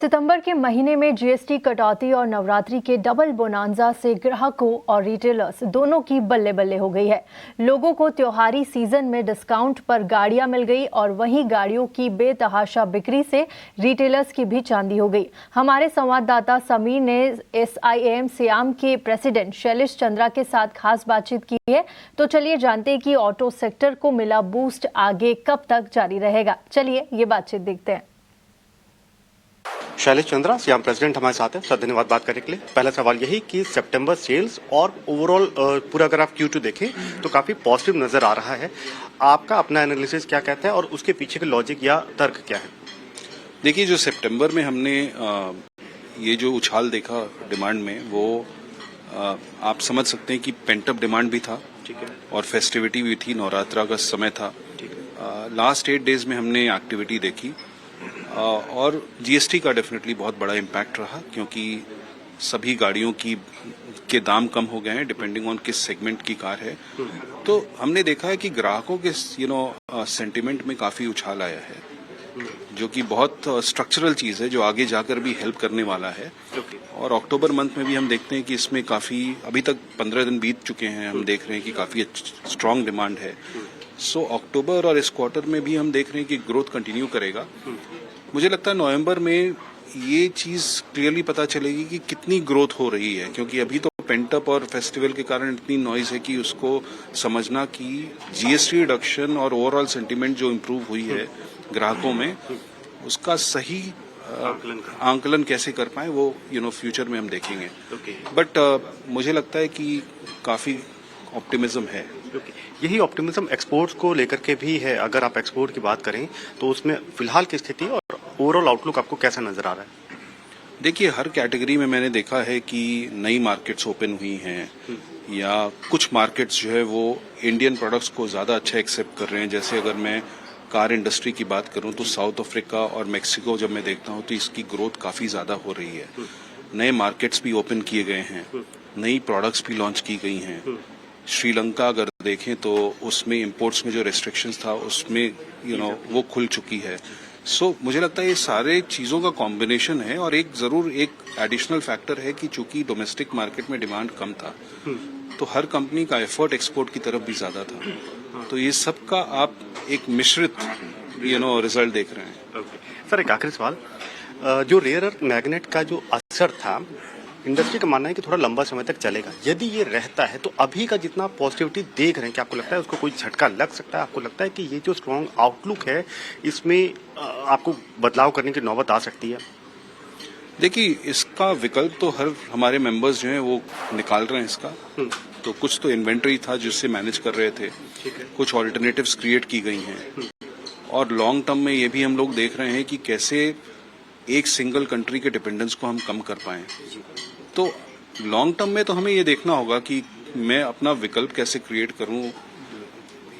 सितंबर के महीने में जीएसटी कटौती और नवरात्रि के डबल बोनांजा से ग्राहकों और रिटेलर्स दोनों की बल्ले बल्ले हो गई है। लोगों को त्योहारी सीजन में डिस्काउंट पर गाड़ियां मिल गई और वहीं गाड़ियों की बेतहाशा बिक्री से रिटेलर्स की भी चांदी हो गई। हमारे संवाददाता समीर ने SIAM सियाम के प्रेसिडेंट शैलेश चंद्रा के साथ खास बातचीत की है। तो चलिए जानते हैं कि ऑटो सेक्टर को मिला बूस्ट आगे कब तक जारी रहेगा। चलिए ये बातचीत देखते हैं। शैलेश चंद्रा सियाम प्रेसिडेंट हमारे साथ हैं। सर धन्यवाद बात करने के लिए। पहला सवाल यही कि सितंबर सेल्स और ओवरऑल पूरा अगर आप Q2 देखें तो काफी पॉजिटिव नजर आ रहा है। आपका अपना एनालिसिस क्या कहता है और उसके पीछे का लॉजिक या तर्क क्या है? देखिए, जो सितंबर में हमने ये जो उछाल देखा डिमांड में, वो आप समझ सकते हैं कि पेंटअप डिमांड भी था। ठीक है। और फेस्टिविटी भी थी, नवरात्रा का समय था। लास्ट 8 डेज में हमने एक्टिविटी देखी और जीएसटी का डेफिनेटली बहुत बड़ा इम्पैक्ट रहा, क्योंकि सभी गाड़ियों के दाम कम हो गए हैं डिपेंडिंग ऑन किस सेगमेंट की कार है। तो हमने देखा है कि ग्राहकों के सेंटिमेंट में काफी उछाल आया है, जो कि बहुत स्ट्रक्चरल चीज है, जो आगे जाकर भी हेल्प करने वाला है। और अक्टूबर मंथ में भी हम देखते हैं कि इसमें काफी, अभी तक 15 दिन बीत चुके हैं, हम देख रहे हैं कि काफी स्ट्रांग डिमांड है। सो अक्टूबर और इस क्वार्टर में भी हम देख रहे हैं कि ग्रोथ कंटिन्यू करेगा। मुझे लगता है नवंबर में ये चीज क्लियरली पता चलेगी कि कितनी ग्रोथ हो रही है, क्योंकि अभी तो पेंटअप और फेस्टिवल के कारण इतनी नॉइज है कि उसको समझना कि जीएसटी रिडक्शन और ओवरऑल सेंटीमेंट जो इम्प्रूव हुई है ग्राहकों में, उसका सही आंकलन कैसे कर पाए वो फ्यूचर में हम देखेंगे। बट मुझे लगता है कि काफी ऑप्टिमिज्म है। यही ऑप्टिमिज्म एक्सपोर्ट्स को लेकर के भी है। अगर आप एक्सपोर्ट की बात करें तो उसमें फिलहाल की स्थिति और ओवरऑल आउटलुक आपको कैसा नजर आ रहा है? देखिए, हर कैटेगरी में मैंने देखा है कि नई मार्केट्स ओपन हुई हैं, या कुछ मार्केट्स जो है वो इंडियन प्रोडक्ट्स को ज्यादा अच्छा एक्सेप्ट कर रहे हैं। जैसे अगर मैं कार इंडस्ट्री की बात करूं तो साउथ अफ्रीका और मेक्सिको जब मैं देखता हूं तो इसकी ग्रोथ काफी ज्यादा हो रही है। नए मार्केट्स भी ओपन किए गए हैं, नई प्रोडक्ट्स भी लॉन्च की गई हैं। श्रीलंका अगर देखें तो उसमें इंपोर्ट्स में जो रेस्ट्रिक्शंस था उसमें वो खुल चुकी है। सो मुझे लगता है ये सारे चीजों का कॉम्बिनेशन है। और एक जरूर एक एडिशनल फैक्टर है कि चूंकि डोमेस्टिक मार्केट में डिमांड कम था, तो हर कंपनी का एफर्ट एक्सपोर्ट की तरफ भी ज्यादा था। तो ये सब का आप एक मिश्रित रिजल्ट देख रहे हैं। सर एक आखिरी सवाल, जो रेयर अर्थ मैग्नेट का जो असर था, इंडस्ट्री का मानना है कि थोड़ा लंबा समय तक चलेगा। यदि ये रहता है तो अभी का जितना पॉजिटिविटी देख रहे हैं, क्या आपको लगता है उसको कोई झटका लग सकता है? आपको लगता है कि ये जो स्ट्रॉन्ग आउटलुक है इसमें आपको बदलाव करने की नौबत आ सकती है? देखिए, इसका विकल्प तो हमारे मेंबर्स जो हैं वो निकाल रहे हैं इसका। तो कुछ तो इन्वेंट्री था जिससे मैनेज कर रहे थे, कुछ ऑल्टरनेटिव्स क्रिएट की गई हैं, और लॉन्ग टर्म में ये भी हम लोग देख रहे हैं कि कैसे एक सिंगल कंट्री के डिपेंडेंस को हम कम कर पाएं। तो लॉन्ग टर्म में तो हमें ये देखना होगा कि मैं अपना विकल्प कैसे क्रिएट करूं,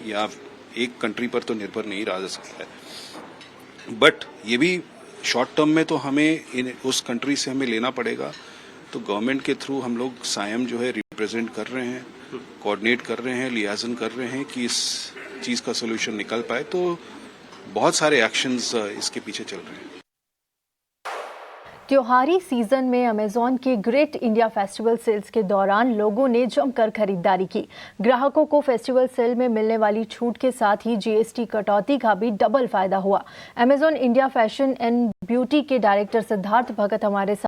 या एक कंट्री पर तो निर्भर नहीं रहा जा सकता है। बट ये भी शॉर्ट टर्म में तो हमें उस कंट्री से हमें लेना पड़ेगा। तो गवर्नमेंट के थ्रू हम लोग सायम जो है रिप्रेजेंट कर रहे हैं, कोऑर्डिनेट कर रहे हैं, लियाजन कर रहे हैं कि इस चीज का सोल्यूशन निकल पाए। तो बहुत सारे एक्शंस इसके पीछे चल रहे हैं। त्योहारी सीजन में अमेजॉन के ग्रेट इंडिया फेस्टिवल सेल्स के दौरान लोगों ने जमकर खरीदारी की। ग्राहकों को फेस्टिवल सेल में मिलने वाली छूट के साथ ही जीएसटी कटौती का भी डबल फायदा हुआ। Amazon India fashion and beauty के डायरेक्टर सिद्धार्थ भगत हमारे साथ